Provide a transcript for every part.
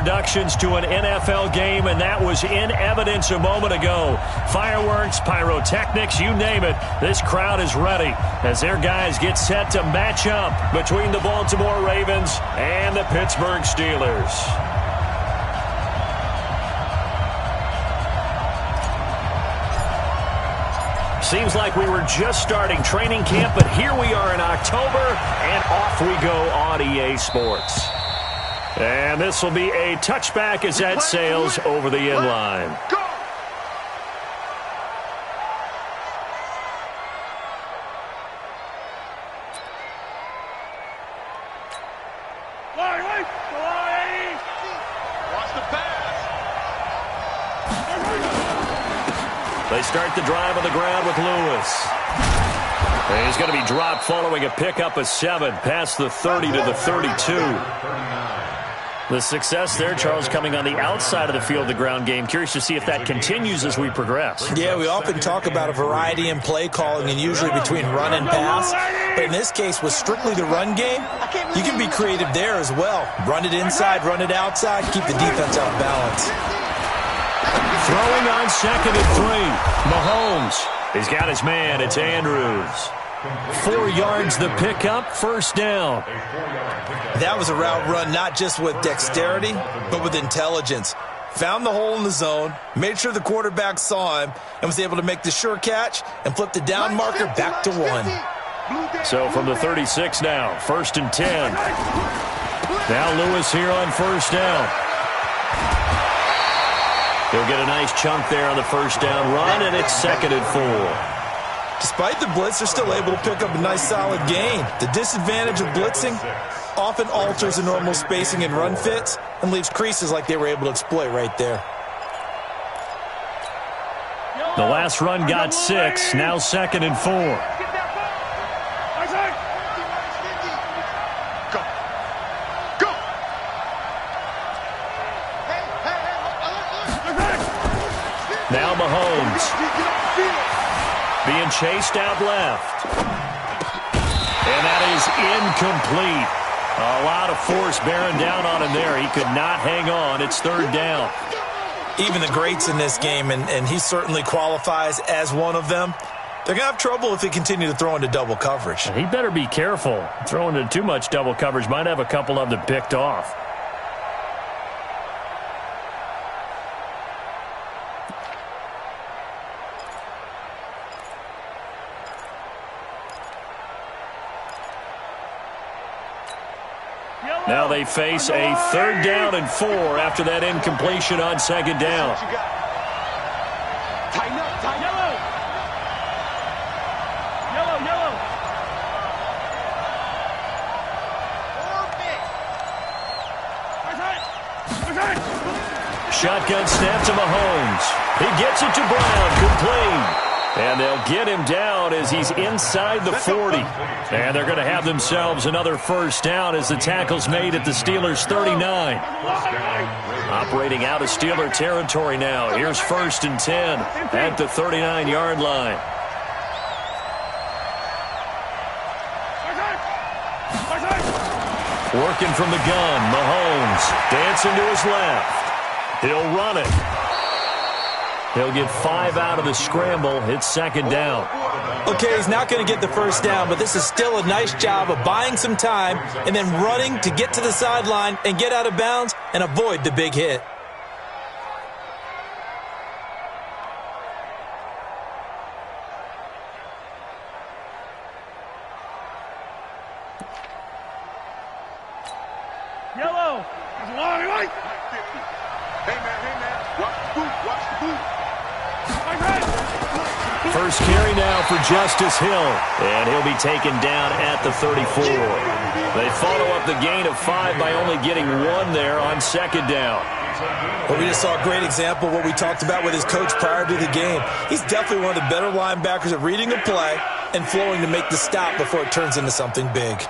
introductions to an NFL game, and that was in evidence a moment ago. Fireworks, pyrotechnics, you name it. This crowd is ready as their guys get set to match up between the Baltimore Ravens and the Pittsburgh Steelers. Seems like we were just starting training camp, but here we are in October, and off we go on EA Sports. And this will be a touchback as that sails over the end line. They start the drive on the ground with Lewis. And he's going to be dropped following a pickup of 7 past the 30 to the 32. The success there, Charles, coming on the outside of the field, the ground game. Curious to see if that continues as we progress. Yeah, we often talk about a variety in play calling and usually between run and pass. But in this case, with strictly the run game, you can be creative there as well. Run it inside, run it outside, keep the defense off balance. Throwing on 2nd and 3. Mahomes. He's got his man. It's Andrews. 4 yards the pickup. First down. That was a route run not just with dexterity, but with intelligence. Found the hole in the zone, made sure the quarterback saw him, and was able to make the sure catch and flip the down marker back to 1. So from the 36 now, 1st and 10. Now Lewis here on first down. He'll get a nice chunk there on the first down run, and it's 2nd and 4. Despite the blitz, they're still able to pick up a nice solid gain. The disadvantage of blitzing often alters the normal spacing and run fits and leaves creases like they were able to exploit right there. The last run got 6, now 2nd and 4. Now Mahomes. Being chased out left. And that is incomplete. A lot of force bearing down on him there. He could not hang on. It's 3rd down. Even the greats in this game, and he certainly qualifies as one of them, they're going to have trouble if they continue to throw into double coverage. He better be careful. Throwing into too much double coverage might have a couple of them picked off. Now they face a 3rd down and 4 after that incompletion on 2nd down. Shotgun snap to Mahomes. He gets it to Brown, complete. And they'll get him down as he's inside the 40. And they're going to have themselves another first down as the tackle's made at the Steelers' 39. Operating out of Steeler territory now. Here's 1st and 10 at the 39-yard line. Working from the gun, Mahomes dancing to his left. He'll run it. He'll get 5 out of the scramble. It's 2nd down. Okay, he's not going to get the first down, but this is still a nice job of buying some time and then running to get to the sideline and get out of bounds and avoid the big hit. Yellow. Hey, man. Watch the boot. Watch the boot. First carry now for Justice Hill, and he'll be taken down at the 34. They follow up the gain of 5 by only getting 1 there on 2nd down. Well, we just saw a great example of what we talked about with his coach prior to the game. He's definitely one of the better linebackers at reading a play and flowing to make the stop before it turns into something big.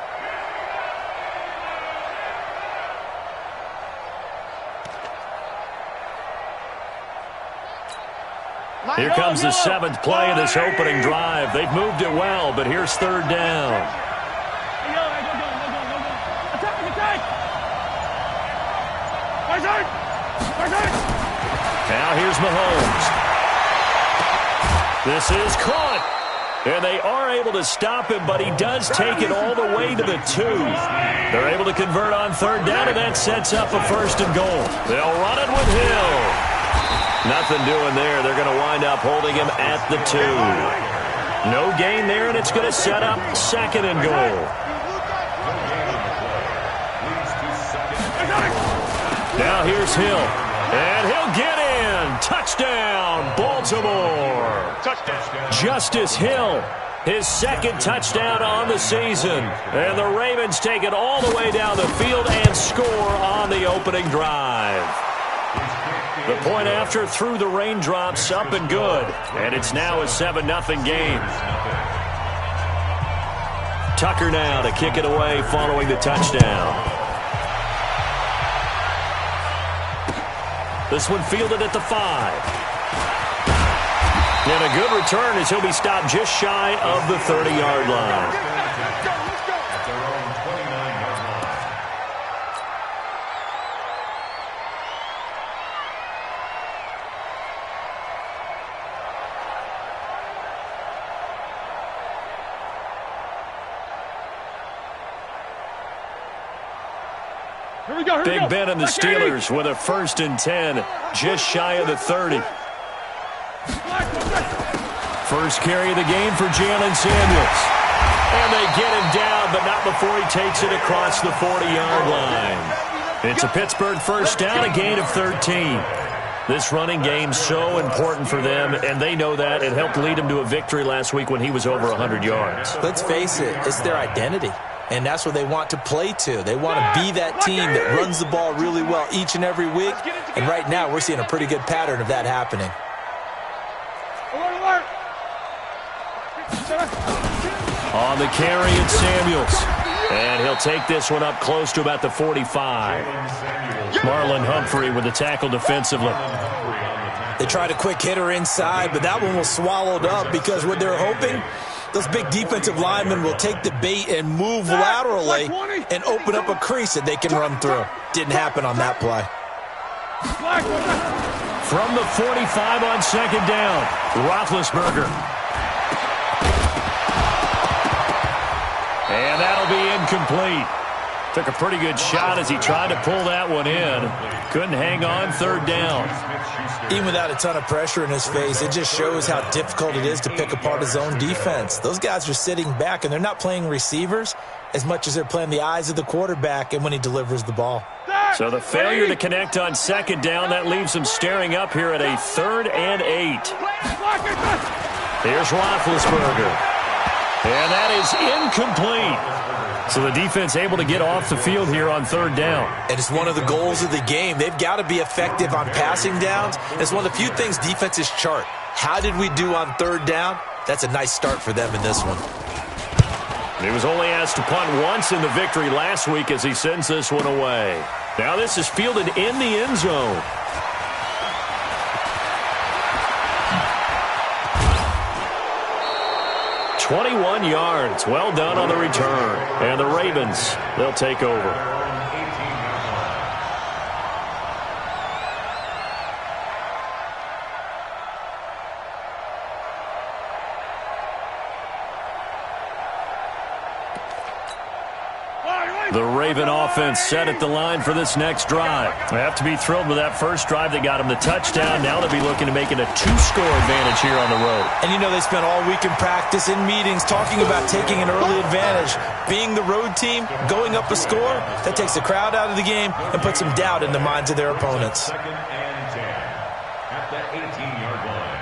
Here comes the 7th play of this opening drive. They've moved it well, but here's 3rd down. Now here's Mahomes. This is caught. And they are able to stop him, but he does take it all the way to the 2. They're able to convert on third down, and that sets up a 1st and goal. They'll run it with Hill. Nothing doing there. They're going to wind up holding him at the 2. No gain there, and it's going to set up 2nd and goal. Now here's Hill. And he'll get in. Touchdown, Baltimore. Touchdown. Justice Hill, his 2nd touchdown on the season. And the Ravens take it all the way down the field and score on the opening drive. The point after through the raindrops, up and good. And it's now a 7-0 game. Tucker now to kick it away following the touchdown. This one fielded at the 5. And a good return as he'll be stopped just shy of the 30-yard line. Big Ben and the Steelers with a 1st and 10, just shy of the 30. First carry of the game for Jalen Samuels. And they get him down, but not before he takes it across the 40-yard line. It's a Pittsburgh 1st down, a gain of 13. This running game's so important for them, and they know that. It helped lead them to a victory last week when he was over 100 yards. Let's face it, it's their identity. And that's what they want to play to. They want to be that team that runs the ball really well each and every week. And right now, we're seeing a pretty good pattern of that happening. On the carry, it's Samuels. And he'll take this one up close to about the 45. Marlon Humphrey with the tackle defensively. They tried a quick hitter inside, but that one was swallowed up because what they're hoping, those big defensive linemen will take the bait and move laterally and open up a crease that they can run through. Didn't happen on that play. From the 45 on 2nd down, Roethlisberger. And that'll be incomplete. Took a pretty good shot as he tried to pull that one in. Couldn't hang on 3rd down. Even without a ton of pressure in his face, it just shows how difficult it is to pick apart his own defense. Those guys are sitting back, and they're not playing receivers as much as they're playing the eyes of the quarterback and when he delivers the ball. So the failure to connect on 2nd down, that leaves them staring up here at a 3rd and 8. Here's Roethlisberger. And that is incomplete. So the defense able to get off the field here on 3rd down. And it's one of the goals of the game. They've got to be effective on passing downs. It's one of the few things defenses chart. How did we do on 3rd down? That's a nice start for them in this one. He was only asked to punt once in the victory last week as he sends this one away. Now this is fielded in the end zone. "21 yards. Well done on the return. And the Ravens, they'll take over. The Raven offense set at the line for this next drive. They have to be thrilled with that first drive that got them the touchdown. Now they'll be looking to make it a 2-score advantage here on the road. And you know they spent all week in practice, in meetings, talking about taking an early advantage. Being the road team, going up a score, that takes the crowd out of the game and puts some doubt in the minds of their opponents. 2nd and 10 at the 18-yard line.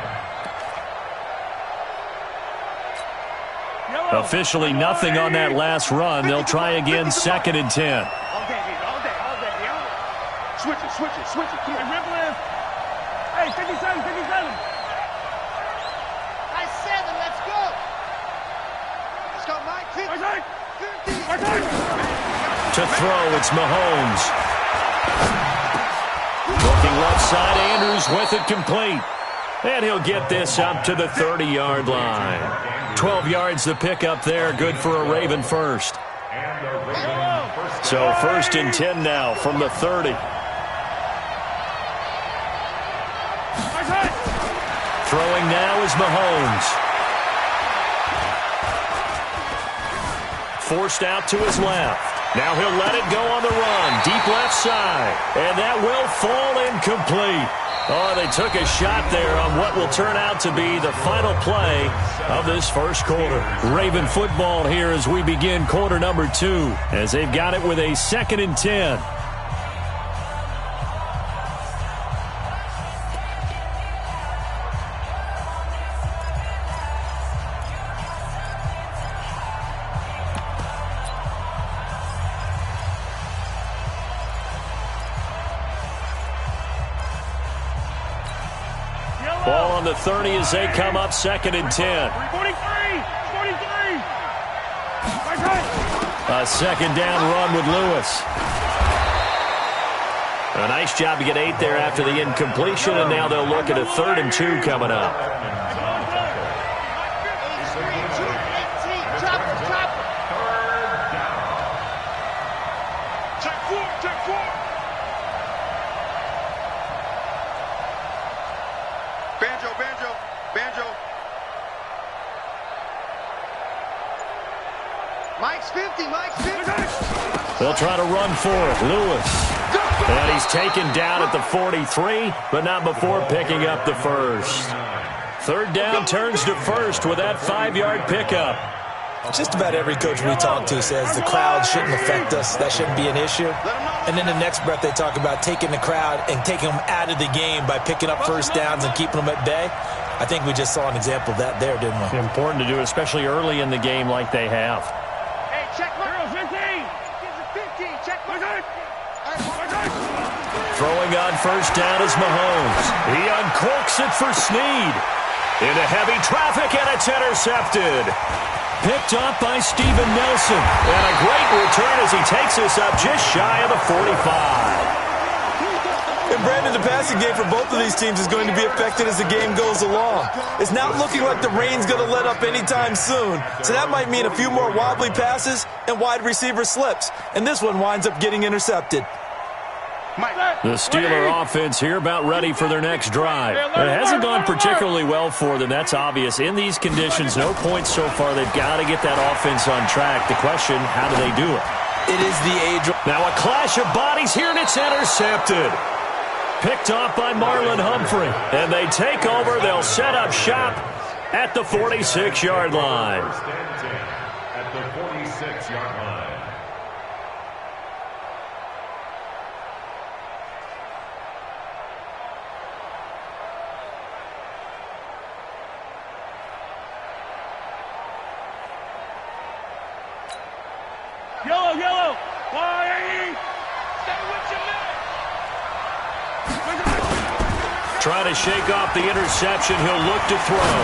Officially nothing on that last run. They'll try again 2nd and 10. All day, baby. Switch it. Come on, ripple in. Hey, 57. Nice 7, let's go. Let's go, Mike. 50. To throw, it's Mahomes. Looking left side, Andrews with it complete. And he'll get this up to the 30-yard line. 12 yards to pick up there, good for a Raven first. So 1st and 10 now from the 30. Throwing now is Mahomes. Forced out to his left. Now he'll let it go on the run. Deep left side. And that will fall incomplete. Oh, they took a shot there on what will turn out to be the final play of this first quarter. Raven football here as we begin quarter number 2, as they've got it with a 2nd and 10. Ball on the 30 as they come up 2nd and 10. 43! A 2nd down run with Lewis. A nice job to get 8 there after the incompletion, and now they'll look at a 3rd and 2 coming up. Mike's 50. They'll try to run for it. Lewis. And he's taken down at the 43, but not before picking up the first. 3rd down turns to first with that 5-yard pickup. Just about every coach we talk to says the crowd shouldn't affect us. That shouldn't be an issue. And then the next breath they talk about taking the crowd and taking them out of the game by picking up first downs and keeping them at bay. I think we just saw an example of that there, didn't we? Important to do, especially early in the game like they have. Hey, check my 15. Check my Throwing on first down is Mahomes. He uncorks it for Snead. Into heavy traffic, and it's intercepted. Picked up by Steven Nelson. And a great return as he takes us up just shy of the 45. And Brandon, the passing game for both of these teams is going to be affected as the game goes along. It's not looking like the rain's going to let up anytime soon. So that might mean a few more wobbly passes and wide receiver slips. And this one winds up getting intercepted. The Steeler offense here about ready for their next drive. It hasn't gone particularly well for them. That's obvious. In these conditions, no points so far. They've got to get that offense on track. The question, how do they do it? It is the age. Now a clash of bodies here, and it's intercepted. Picked off by Marlon Humphrey. And they take over. They'll set up shop at the 46-yard line. At the 46-yard line. Yellow. 180. Stay with your man. Trying to shake off the interception. He'll look to throw.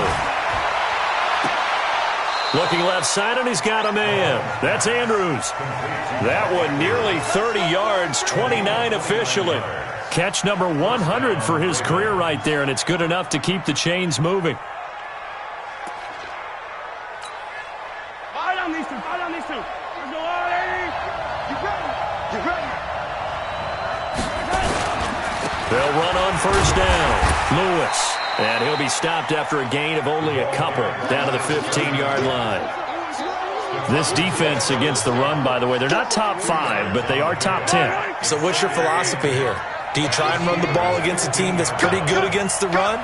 Looking left side, and he's got a man. That's Andrews. That one nearly 30 yards, 29 officially. Catch number 100 for his career right there, and it's good enough to keep the chains moving. Fight on these two. Let's go, 180. You ready? They'll run on first down. Lewis. And he'll be stopped after a gain of only a couple down to the 15-yard line. This defense against the run, by the way, they're not top 5, but they are top 10. So what's your philosophy here? Do you try and run the ball against a team that's pretty good against the run?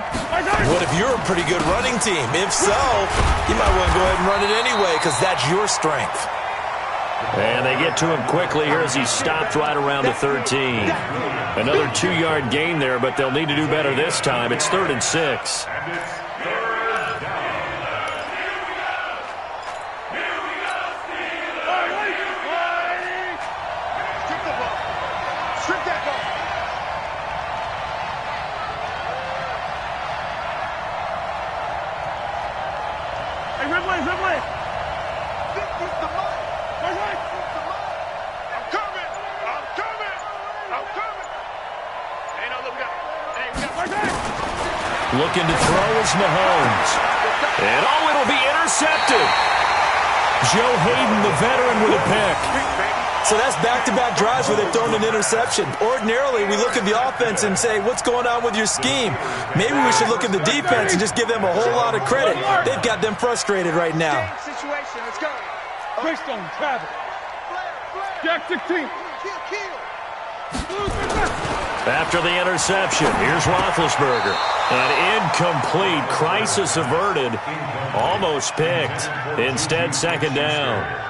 What if you're a pretty good running team? If so, you might want to go ahead and run it anyway because that's your strength. And they get to him quickly here as he's stopped right around the 13. Another 2-yard gain there, but they'll need to do better this time. It's 3rd and 6. Strip that ball. Hey, Ridley. This is the mark. I'm coming. Hey, no, look, we got Looking to throw is Mahomes. And it'll be intercepted. Joe Hayden, the veteran, with a pick. So that's back-to-back drives where they've thrown an interception. Ordinarily, we look at the offense and say, what's going on with your scheme? Maybe we should look at the defense and just give them a whole lot of credit. They've got them frustrated right now. Situation, let's go. Greystone, travel. Jack 16. After the interception, here's Roethlisberger. An incomplete, crisis averted, almost picked. Instead, second down.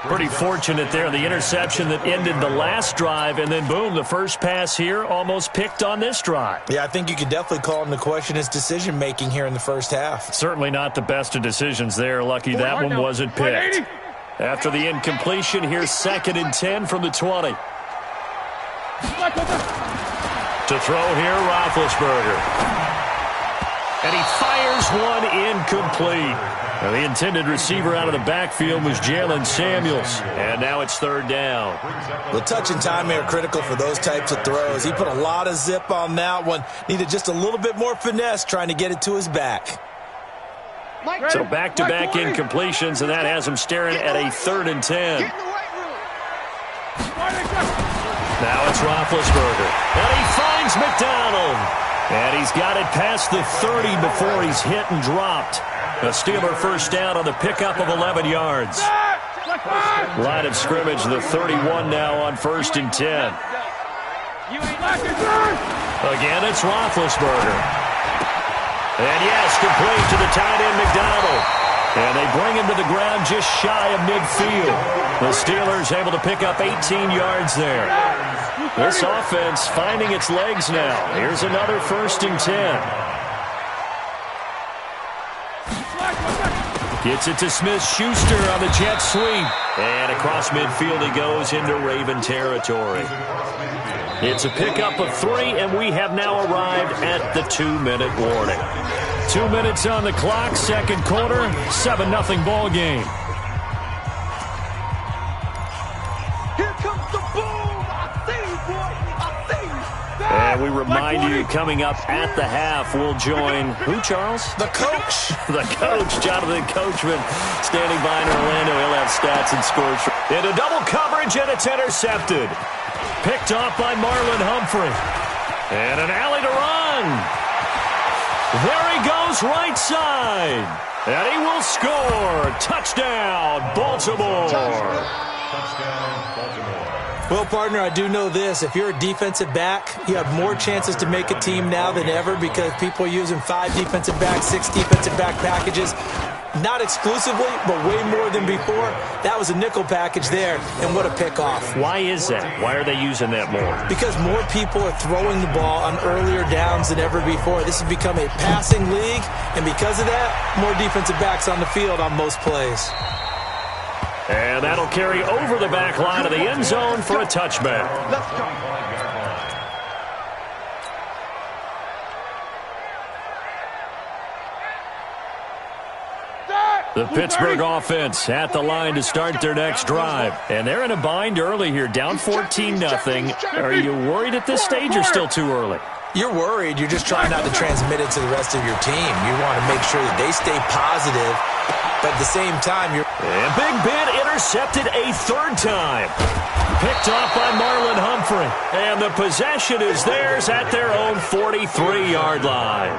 Pretty fortunate there, the interception that ended the last drive, and then boom, the first pass here almost picked on this drive. Yeah, I think you could definitely call into question his decision-making here in the first half. Certainly not the best of decisions there. Lucky that one wasn't picked. After the incompletion, here's 2nd and 10 from the 20. To throw here, Roethlisberger. And he fires one incomplete. Now, the intended receiver out of the backfield was Jalen Samuels. And now it's 3rd down. The touch and timing are critical for those types of throws. He put a lot of zip on that one. Needed just a little bit more finesse trying to get it to his back. So back-to-back incompletions, and that has him staring at a 3rd and 10. Now it's Roethlisberger. And he finds McDonald. And he's got it past the 30 before he's hit and dropped. A Steeler first down on the pickup of 11 yards. Line of scrimmage, the 31 now on 1st and 10. Again, it's Roethlisberger. And yes, complete to the tight end, McDonald. And they bring him to the ground just shy of midfield. The Steelers able to pick up 18 yards there. This offense finding its legs now. Here's another 1st and 10. Gets it to Smith-Schuster on the jet sweep. And across midfield he goes into Raven territory. It's a pickup of 3, and we have now arrived at the 2-minute warning. 2 minutes on the clock, 2nd quarter, 7-0 ball game. Here comes the boom. I see you, boy. I see you. And we remind you, coming up at the half, we'll join who, Charles? The coach. The coach, Jonathan Coachman, standing by in Orlando. He'll have stats and scores. Into double coverage, and it's intercepted. Picked off by Marlon Humphrey. And an alley to run. There he goes, right side. And he will score. Touchdown, Baltimore. Touchdown, Baltimore. Well, partner, I do know this. If you're a defensive back, you have more chances to make a team now than ever because people are using 5 defensive backs, 6 defensive back packages. Not exclusively, but way more than before. That was a nickel package there, and what a pickoff. Why is that? Why are they using that more? Because more people are throwing the ball on earlier downs than ever before. This has become a passing league, and because of that, more defensive backs on the field on most plays. And that'll carry over the back line of the end zone for a touchback. Let's go. The Pittsburgh offense at the line to start their next drive. And they're in a bind early here, down 14-0. Are you worried at this stage or still too early? You're worried. You're just trying not to transmit it to the rest of your team. You want to make sure that they stay positive, but at the same time, you're... And Big Ben intercepted a 3rd time. Picked off by Marlon Humphrey. And the possession is theirs at their own 43-yard line.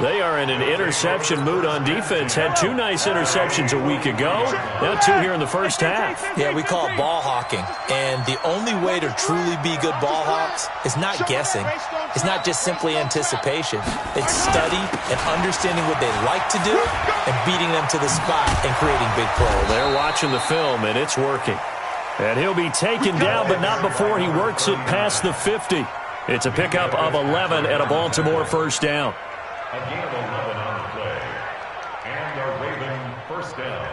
They are in an interception mood on defense. Had 2 nice interceptions a week ago. Now 2 here in the first half. Yeah, we call it ball hawking. And the only way to truly be good ball hawks is not guessing. It's not just simply anticipation. It's study and understanding what they like to do and beating them to the spot and creating big plays. They're watching the film, and it's working. And he'll be taken down, but not before he works it past the 50. It's a pickup of 11 at a Baltimore first down. A gain of 11 on the play. And a Raven first down.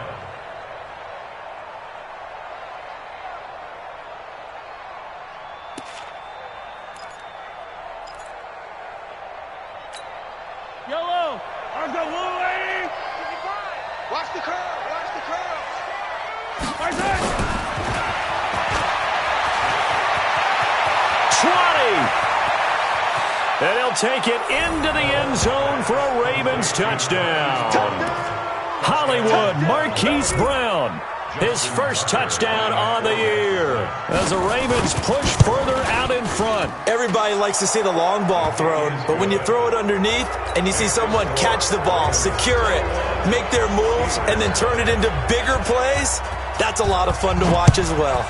Yellow. On the Louie. Watch the curl. Watch the curl. Right there. 20. And he'll take it into the end zone for a Ravens touchdown. Hollywood Marquise Brown. His first touchdown on the year as the Ravens push further out in front. Everybody likes to see the long ball thrown, but when you throw it underneath and you see someone catch the ball, secure it, make their moves, and then turn it into bigger plays, that's a lot of fun to watch as well.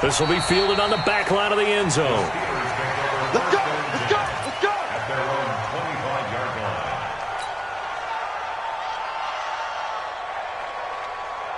This will be fielded on the back line of the end zone. Let's go. Let's go. Let's go. At their own 25-yard line.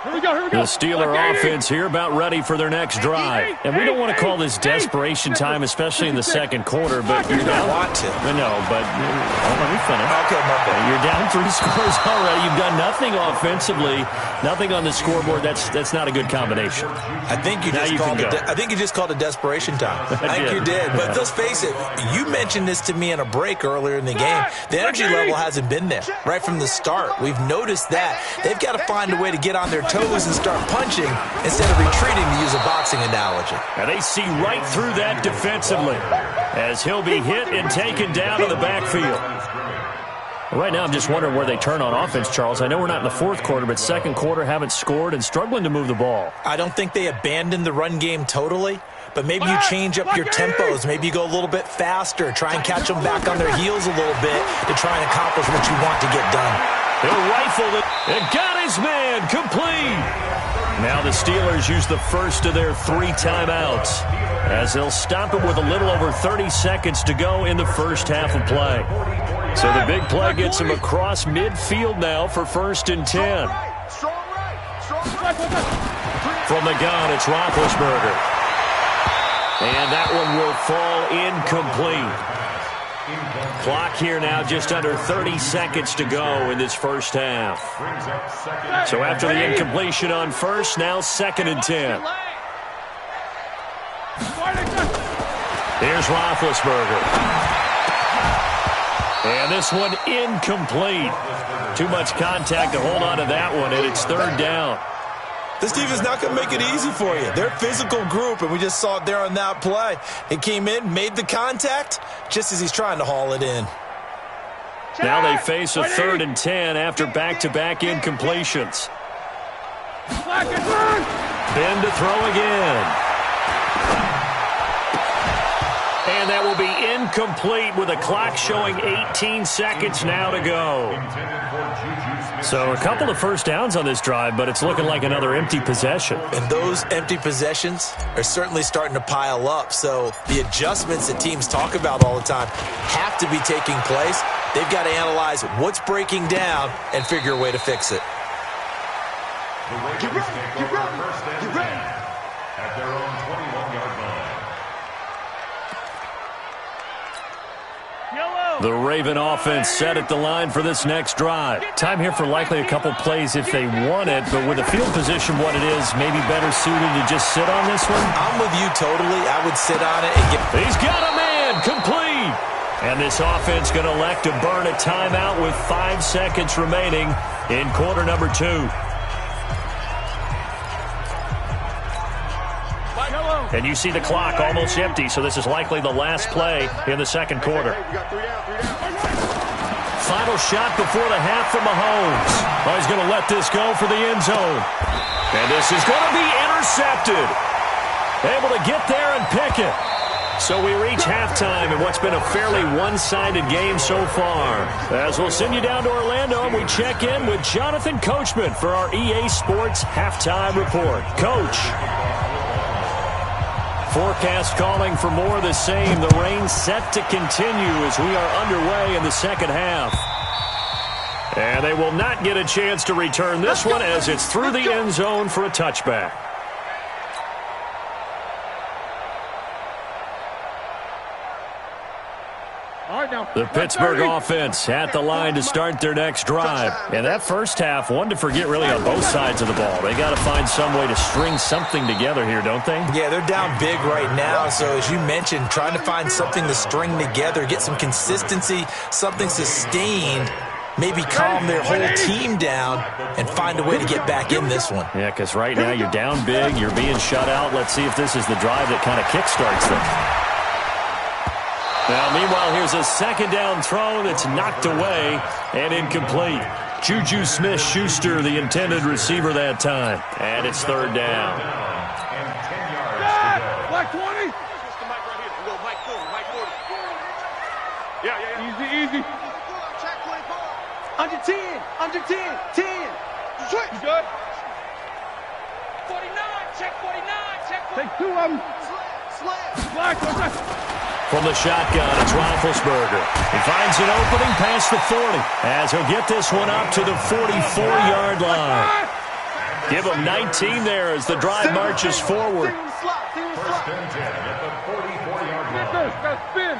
Here we go. Here we go. The Steeler offense here about ready for their next drive. And we don't want to call this desperation time, especially in the second quarter, but you're down. Want to. No, but let me finish. Okay, my bad. You're down 3 scores already. You've done nothing offensively, nothing on the scoreboard. That's not a good combination. I think you just called it desperation time. I think you did. But let's face it, you mentioned this to me in a break earlier in the game. The energy level hasn't been there right from the start. We've noticed that. They've got to find a way to get on their toes and start punching instead of retreating, to use a boxing analogy. And they see right through that defensively as he'll be hit and taken down in the backfield. Right now, I'm just wondering where they turn on offense, Charles. I know we're not in the fourth quarter, but second quarter haven't scored and struggling to move the ball. I don't think they abandoned the run game totally, but maybe you change up your tempos. Maybe you go a little bit faster, try and catch them back on their heels a little bit to try and accomplish what you want to get done. He'll rifle it and got his man complete. Now the Steelers use the first of their 3 timeouts as they'll stop it with a little over 30 seconds to go in the first half of play. So the big play gets him across midfield now for 1st and 10. From the gun, it's Roethlisberger. And that one will fall incomplete. Clock here now just under 30 seconds to go in this first half. So after the incompletion on first, now 2nd and 10. Here's Roethlisberger. And this one incomplete. Too much contact to hold on to that one, and it's 3rd down. This team is not going to make it easy for you. They're a physical group, and we just saw it there on that play. It came in, made the contact, just as he's trying to haul it in. Now they face a 3rd and 10 after back-to-back incompletions. Ben to throw again. And that will be incomplete with a clock showing 18 seconds now to go. So a couple of first downs on this drive, but it's looking like another empty possession. And those empty possessions are certainly starting to pile up. So the adjustments that teams talk about all the time have to be taking place. They've got to analyze what's breaking down and figure a way to fix it. Get ready. Get ready. Get ready. At their own 21-yard line. The Raven offense set at the line for this next drive. Time here for likely a couple plays if they want it, but with the field position what it is, maybe better suited to just sit on this one? I'm with you totally. I would sit on it and get... He's got a man complete. And this offense going to elect to burn a timeout with 5 seconds remaining in quarter number 2. And you see the clock almost empty, so this is likely the last play in the second quarter. Final shot before the half from Mahomes. Oh, he's going to let this go for the end zone. And this is going to be intercepted. Able to get there and pick it. So we reach halftime in what's been a fairly one-sided game so far. As we'll send you down to Orlando, and we check in with Jonathan Coachman for our EA Sports Halftime Report. Coach. Forecast calling for more of the same. The rain set to continue as we are underway in the second half. And they will not get a chance to return this one as it's through the end zone for a touchback. The Pittsburgh offense at the line to start their next drive. And that first half, one to forget really on both sides of the ball. They got to find some way to string something together here, don't they? Yeah, they're down big right now. So as you mentioned, trying to find something to string together, get some consistency, something sustained, maybe calm their whole team down and find a way to get back in this one. Yeah, because right now you're down big, you're being shut out. Let's see if this is the drive that kind of kickstarts them. Now, meanwhile, here's a second down throw that's knocked away and incomplete. Juju Smith-Schuster, the intended receiver that time. And it's third down. And 10 yards to go. Black 20. Switch the mic right here. We'll go mic 40, mic 40. Yeah. Easy. Check 24. Under 10. 10. Switch. You good? 49. Check 49. Check 49. Take 2 of them. Slam. Black. From the shotgun, it's Roethlisberger. He finds an opening past the 40 as he'll get this one up to the 44-yard line. Give him 19 there as the drive marches forward. First and 10 at the 44-yard line. Got spin.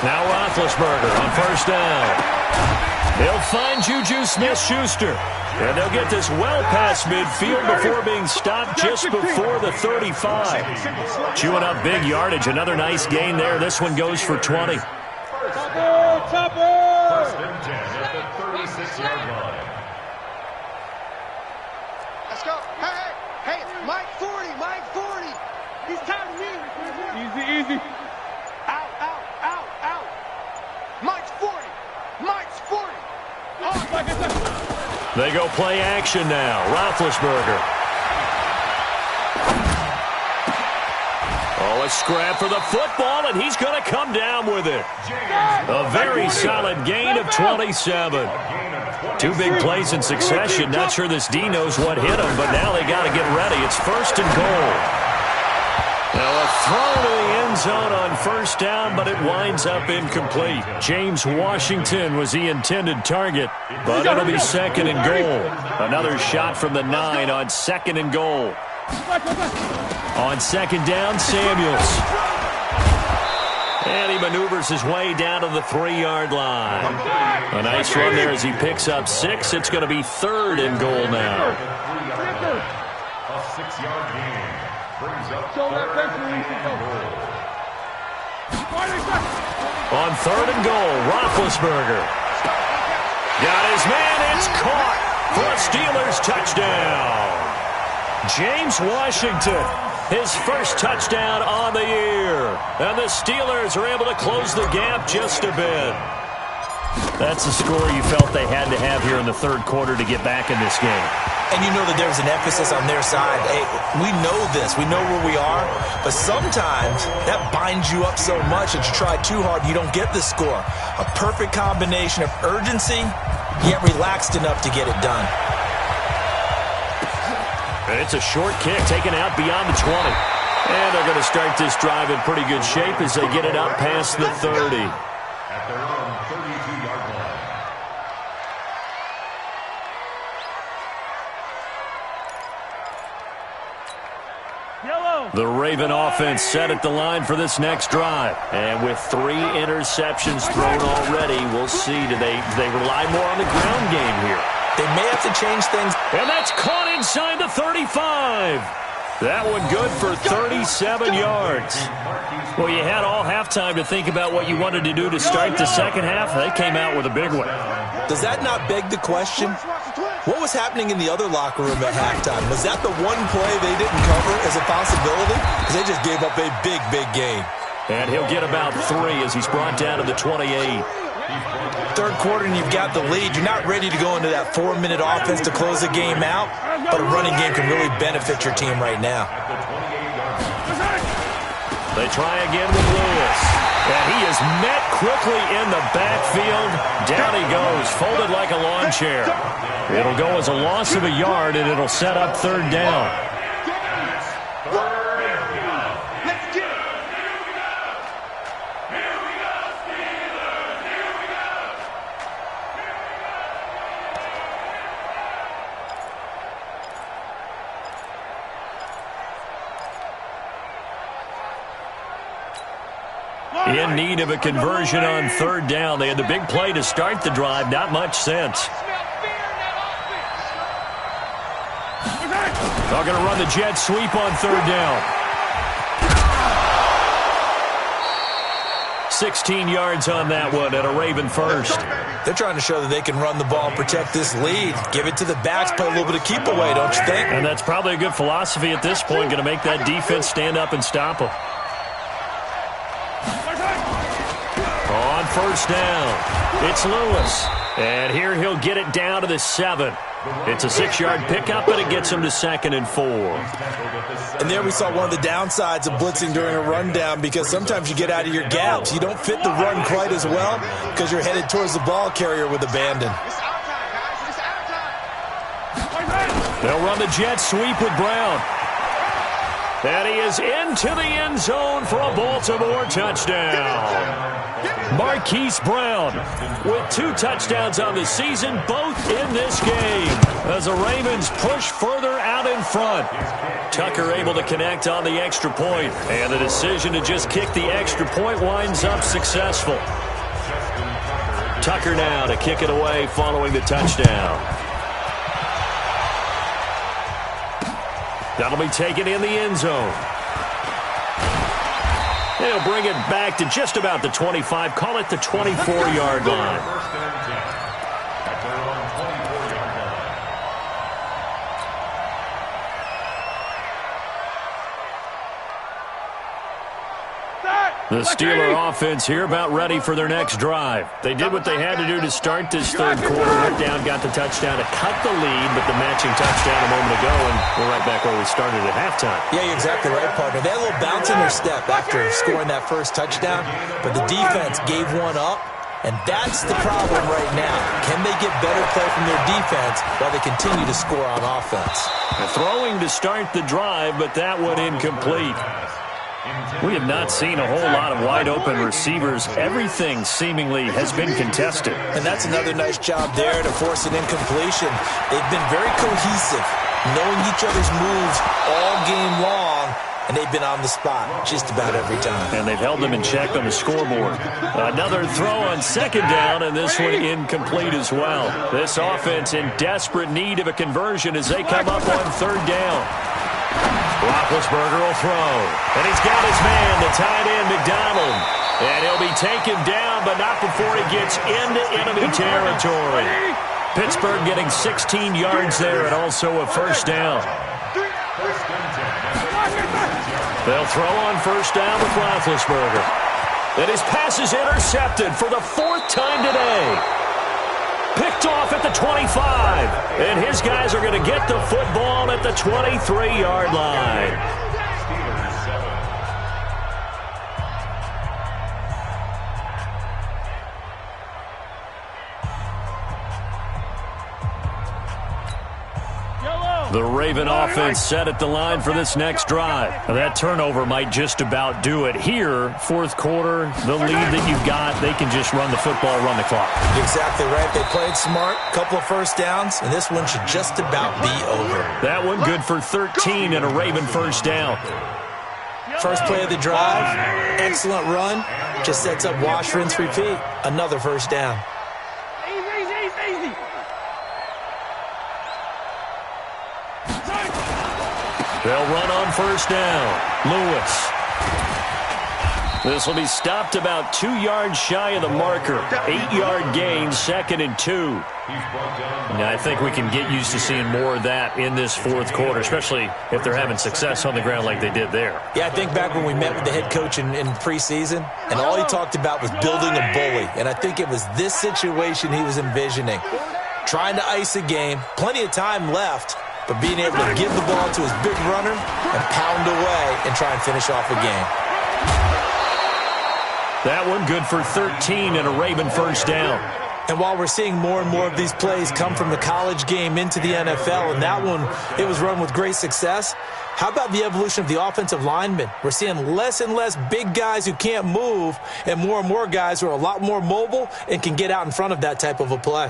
Now Roethlisberger on first down. They'll find Juju Smith-Schuster. And they'll get this well past midfield before being stopped just before the 35. Chewing up big yardage. Another nice gain there. This one goes for 20. First and 10 at the 36-yard line. Let's go. Hey, Mike 40. He's tired of me. Easy. Out. Mike's 40. They go play action now. Roethlisberger. Oh, a scrap for the football, and he's going to come down with it. A very solid gain of 27. 2 big plays in succession. Not sure this D knows what hit him, but now they got to get ready. It's first and goal. Now a throw to the end zone on first down, but it winds up incomplete. James Washington was the intended target, but it'll be second and goal. Another shot from the 9 on second and goal. On second down, Samuels. And he maneuvers his way down to the 3-yard line. A nice run there as he picks up 6. It's going to be third and goal now. A 6-yard gain. Brings up Show that bench release and go. On third and goal, Roethlisberger. Got his man, it's caught for a Steelers touchdown. James Washington, his first touchdown on the year. And the Steelers are able to close the gap just a bit. That's the score you felt they had to have here in the third quarter to get back in this game. And you know that there's an emphasis on their side. Hey, we know this. We know where we are. But sometimes that binds you up so much that you try too hard, you don't get the score. A perfect combination of urgency, yet relaxed enough to get it done. And it's a short kick taken out beyond the 20. And they're going to start this drive in pretty good shape as they get it up past the 30. At their own 32-yard line. The Raven offense set at the line for this next drive. And with 3 interceptions thrown already, we'll see. Do they rely more on the ground game here? They may have to change things. And that's caught inside the 35. That one good for 37 yards. Well, you had all halftime to think about what you wanted to do to start the second half. They came out with a big one. Does that not beg the question? What was happening in the other locker room at halftime? Was that the one play they didn't cover as a possibility? Because they just gave up a big gain. And he'll get about 3 as he's brought down to the 28. Third quarter and you've got the lead. You're not ready to go into that 4-minute offense to close the game out, but a running game can really benefit your team right now. They try again with Lewis. And he is met quickly in the backfield. Down he goes, folded like a lawn chair. It'll go as a loss of a yard, and it'll set up third down. In need of a conversion on third down. They had the big play to start the drive. Not much sense. They're going to run the jet sweep on third down. 16 yards on that one and a Raven first. They're trying to show that they can run the ball and protect this lead. Give it to the backs, play a little bit of keep away, don't you think? And that's probably a good philosophy at this point. Going to make that defense stand up and stop them. first down. It's Lewis. And here he'll get it down to the 7. It's a 6-yard pickup, and it gets him to 2nd and 4. And there we saw one of the downsides of blitzing during a rundown, because sometimes you get out of your gaps. You don't fit the run quite as well because you're headed towards the ball carrier with abandon. They'll run the jet sweep with Brown. And he is into the end zone for a Baltimore touchdown. Marquise Brown with 2 touchdowns on the season, both in this game, as the Ravens push further out in front. Tucker able to connect on the extra point, and the decision to just kick the extra point winds up successful. Tucker now to kick it away following the touchdown. That'll be taken in the end zone. They'll bring it back to just about the 25. Call it the 24-yard line. The Steeler offense here about ready for their next drive. They did what they had to do to start this third quarter. Went down, got the touchdown to cut the lead, but the matching touchdown a moment ago, and we're right back where we started at halftime. Yeah, you're exactly right, partner. They had a little bounce in their step after scoring that first touchdown, but the defense gave one up, and that's the problem right now. Can they get better play from their defense while they continue to score on offense? Throwing to start the drive, but that one incomplete. We have not seen a whole lot of wide-open receivers. Everything seemingly has been contested. And that's another nice job there to force an incompletion. They've been very cohesive, knowing each other's moves all game long, and they've been on the spot just about every time. And they've held them in check on the scoreboard. Another throw on 2nd down, and this one incomplete as well. This offense in desperate need of a conversion as they come up on 3rd down. Roethlisberger will throw. And he's got his man, the tight end, McDonald. And he'll be taken down, but not before he gets into enemy territory. Pittsburgh getting 16 yards there and also a first down. They'll throw on first down with Roethlisberger. And his pass is intercepted for the 4th time today. Picked off at the 25. And his guys are going to get the football at the 23-yard line. The Raven offense set at the line for this next drive. Now, that turnover might just about do it here. 4th quarter, the lead that you've got, they can just run the football, run the clock. Exactly right. They played smart, couple of first downs, and this one should just about be over. That one good for 13 and a Raven first down. First play of the drive, excellent run, just sets up wash, rinse, repeat. Another first down. Easy. They'll run on first down. Lewis. This will be stopped about 2 yards shy of the marker. 8-yard gain, 2nd and 2. Now, I think we can get used to seeing more of that in this 4th quarter, especially if they're having success on the ground like they did there. Yeah, I think back when we met with the head coach in preseason, and all he talked about was building a bully. And I think it was this situation he was envisioning. Trying to ice a game, plenty of time left, but being able to give the ball to his big runner and pound away and try and finish off a game. That one good for 13 and a Raven first down. And while we're seeing more and more of these plays come from the college game into the NFL, and that one, it was run with great success, how about the evolution of the offensive linemen? We're seeing less and less big guys who can't move and more guys who are a lot more mobile and can get out in front of that type of a play.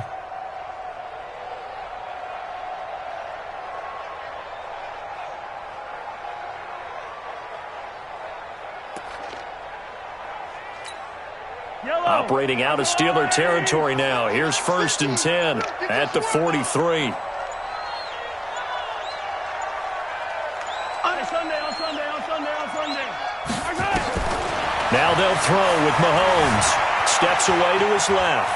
Operating out of Steeler territory now. Here's 1st and 10 at the 43. Now they'll throw with Mahomes. Steps away to his left.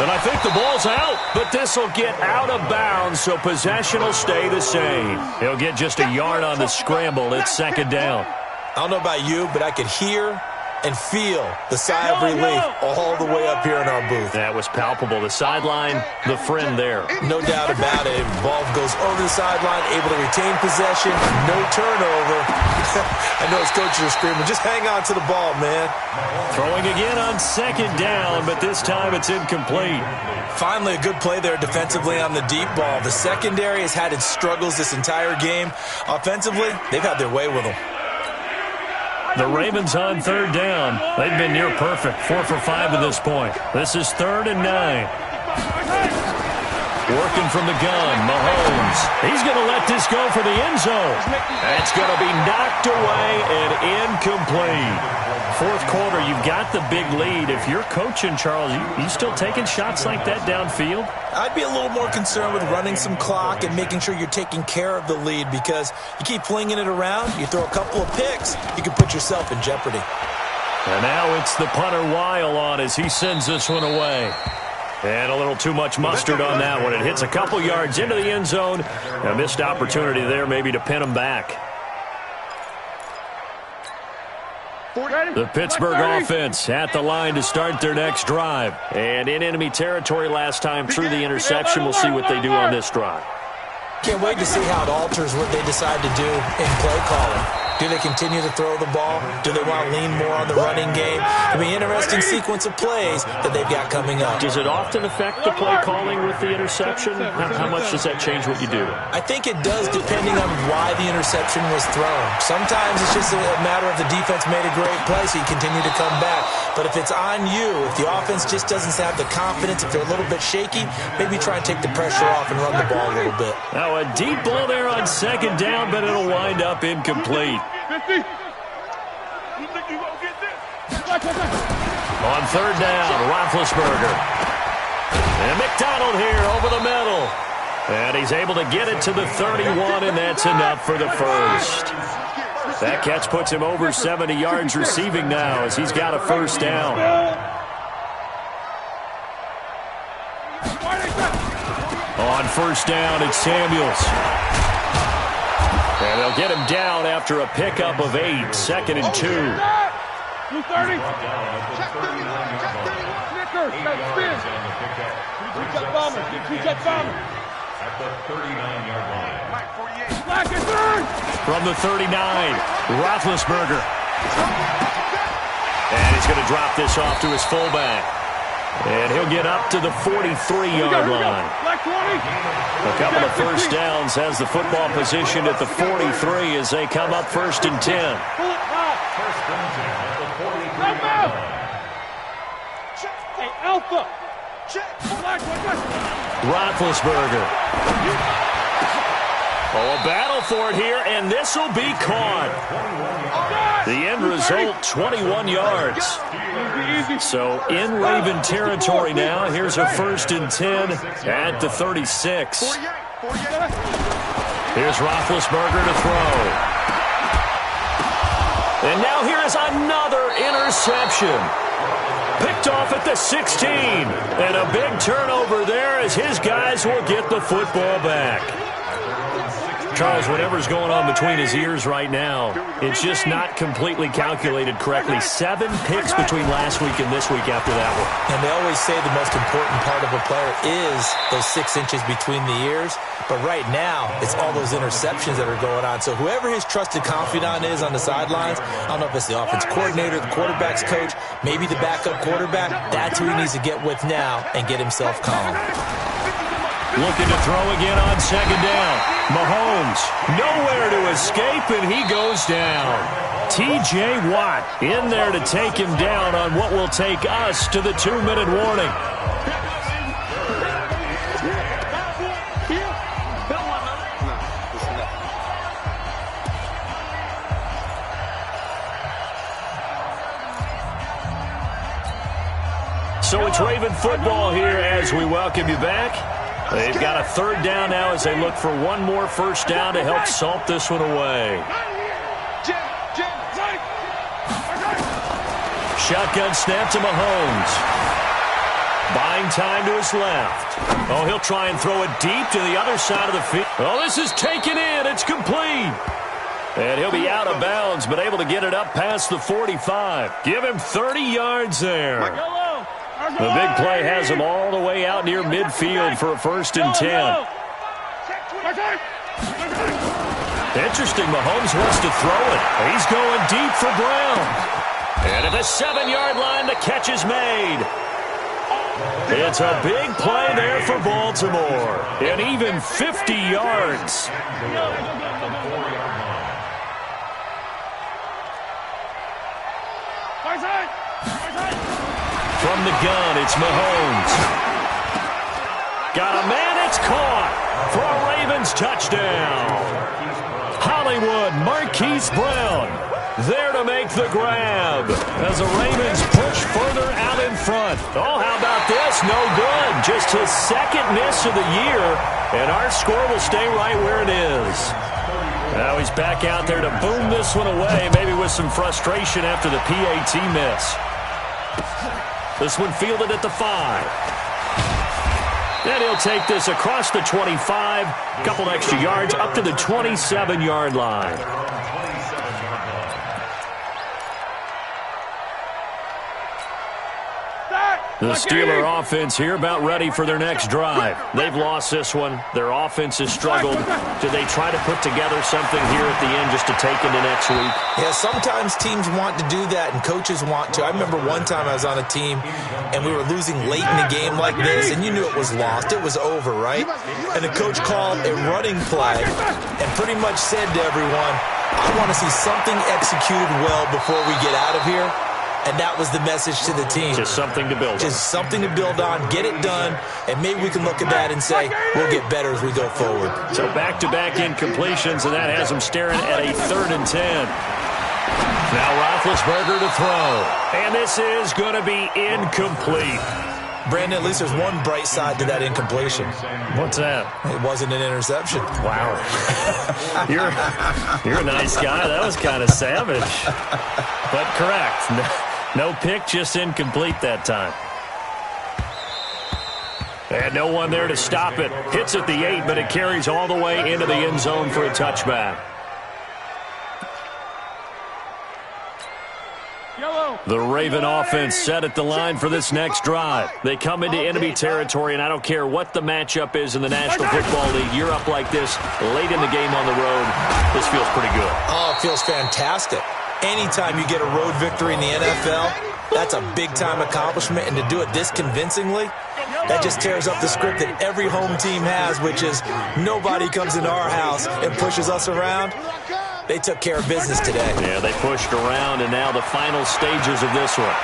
And I think the ball's out, but this will get out of bounds, so possession will stay the same. He'll get just a yard on the scramble. It's 2nd down. I don't know about you, but I could hear and feel the sigh of relief all the way up here in our booth. That was palpable. The sideline, the friend there. No doubt about it. The ball goes over the sideline, able to retain possession, no turnover. I know his coaches are screaming, just hang on to the ball, man. Throwing again on second down, but this time it's incomplete. Finally, a good play there defensively on the deep ball. The secondary has had its struggles this entire game. Offensively, they've had their way with them. The Ravens on third down. They've been near perfect, 4 for 5 to this point. This is 3rd and 9. Working from the gun, Mahomes. He's going to let this go for the end zone. That's going to be knocked away and incomplete. Fourth quarter, you've got the big lead. If you're coaching, Charles, you still taking shots like that downfield? I'd be a little more concerned with running some clock and making sure you're taking care of the lead, because you keep flinging it around, you throw a couple of picks, you can put yourself in jeopardy. And now it's the punter Weil on as he sends this one away. And a little too much mustard on that one. It hits a couple yards into the end zone. A missed opportunity there maybe to pin him back. The Pittsburgh offense at the line to start their next drive. And in enemy territory last time through the interception. We'll see what they do on this drive. Can't wait to see how it alters what they decide to do in play calling. Do they continue to throw the ball? Do they want to lean more on the running game? It'll be an interesting sequence of plays that they've got coming up. Does it often affect the play calling with the interception? How much does that change what you do? I think it does, depending on why the interception was thrown. Sometimes it's just a matter of the defense made a great play, so you continue to come back. But if it's on you, if the offense just doesn't have the confidence, if they're a little bit shaky, maybe try and take the pressure off and run the ball a little bit. Now a deep ball there on second down, but it'll wind up incomplete. 50. You think you gonna get this? On third down, Roethlisberger. And McDonald here over the middle. And he's able to get it to the 31, and that's enough for the first. That catch puts him over 70 yards receiving now as he's got a first down. On first down, it's Samuels. And they'll get him down after a pickup of 8, 2nd and 2. 230. At the 39-yard line. From the 39, Roethlisberger. And he's going to drop this off to his fullback. And he'll get up to the 43-yard line. A couple of first downs has the football position at the 43 as they come up 1st and 10. Hey, Alpha. Roethlisberger. Oh, a battle for it here, and this will be caught. The end result, 21 yards. So in Raven territory now. Here's a 1st and 10 at the 36. Here's Roethlisberger to throw. And now here is another interception. Picked off at the 16. And a big turnover there as his guys will get the football back. Charles, whatever's going on between his ears right now, it's just not completely calculated correctly. 7 picks between last week and this week after that one. And they always say the most important part of a player is those 6 inches between the ears. But right now, it's all those interceptions that are going on. So whoever his trusted confidant is on the sidelines, I don't know if it's the offense coordinator, the quarterback's coach, maybe the backup quarterback, that's who he needs to get with now and get himself calm. Looking to throw again on second down. Mahomes, nowhere to escape, and he goes down. T.J. Watt in there to take him down on what will take us to the 2-minute warning. So it's Raven football here as we welcome you back. They've got a 3rd down now as they look for one more first down to help salt this one away. Shotgun snap to Mahomes. Buying time to his left. Oh, he'll try and throw it deep to the other side of the field. Oh, this is taken in. It's complete. And he'll be out of bounds, but able to get it up past the 45. Give him 30 yards there. The big play has him all the way out near midfield for a 1st and 10. Interesting, Mahomes wants to throw it. He's going deep for Brown. And at the 7-yard line, the catch is made. It's a big play there for Baltimore. And even 50 yards. From the gun, it's Mahomes. Got a man, it's caught for a Ravens touchdown. Hollywood Marquise Brown there to make the grab as the Ravens push further out in front. Oh, how about this? No good. Just his 2nd miss of the year, and our score will stay right where it is. Now he's back out there to boom this one away, maybe with some frustration after the PAT miss. This one fielded at the 5. And he'll take this across the 25, couple extra yards up to the 27-yard line. The Steeler offense here about ready for their next drive. They've lost this one. Their offense has struggled. Do they try to put together something here at the end just to take into next week? Yeah, sometimes teams want to do that and coaches want to. I remember one time I was on a team and we were losing late in a game like this and you knew it was lost. It was over, right? And the coach called a running play and pretty much said to everyone, I want to see something executed well before we get out of here. And that was the message to the team. Just something to build on. Just something to build on, get it done, and maybe we can look at that and say, we'll get better as we go forward. So back-to-back incompletions, and that has them staring at a 3rd and 10. Now Roethlisberger to throw. And this is going to be incomplete. Brandon, at least there's one bright side to that incompletion. What's that? It wasn't an interception. Wow. You're a nice guy. That was kind of savage. But correct. No pick, just incomplete that time. And no one there to stop it. Hits at the 8, but it carries all the way into the end zone for a touchback. The Raven offense set at the line for this next drive. They come into enemy territory, and I don't care what the matchup is in the National Football League. You're up like this late in the game on the road. This feels pretty good. Oh, it feels fantastic. Anytime you get a road victory in the NFL, that's a big-time accomplishment, and to do it this convincingly, that just tears up the script that every home team has, which is nobody comes into our house and pushes us around. They took care of business today. Yeah, they pushed around, and now the final stages of this one.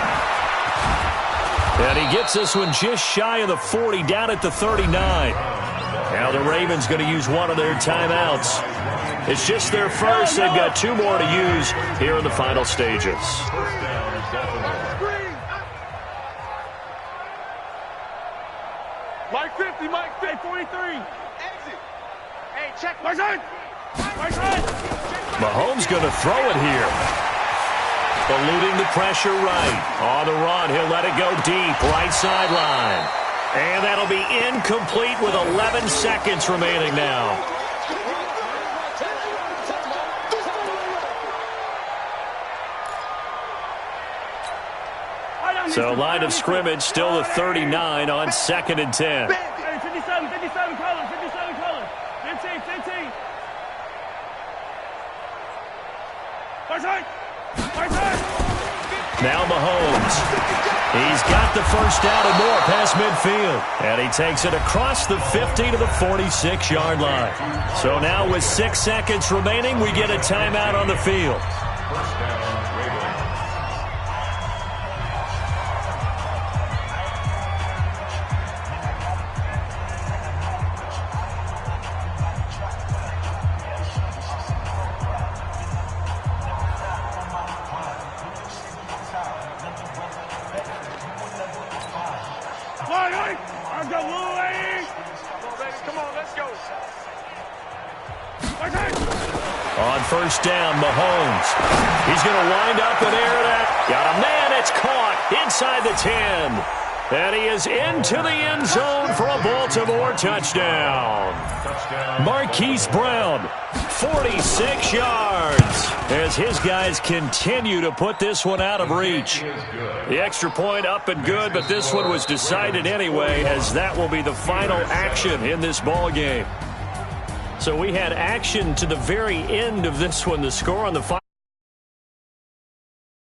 And he gets this one just shy of the 40, down at the 39. Now the Ravens going to use one of their timeouts. It's just their first. They've got 2 more to use here in the final stages. Mike 50, Mike 50, 43. Exit. Hey, check. My side. Mahomes going to throw it here. Eluding the pressure right. On the run, he'll let it go deep. Right sideline. And that'll be incomplete with 11 seconds remaining now. So line of scrimmage still the 39 on 2nd and 10. Hey, 57 colors, 57 colors. 15. Now Mahomes. He's got the first down and more past midfield. And he takes it across the 50 to the 46-yard line. So now with 6 seconds remaining, we get a timeout on the field. On first down, Mahomes. He's going to wind up and air that. Got a man, it's caught inside the 10. And he is into the end zone for a Baltimore touchdown. Marquise Brown, 46 yards, as his guys continue to put this one out of reach. The extra point up and good, but this one was decided anyway, as that will be the final action in this ball game. So we had action to the very end of this one. The score on the final.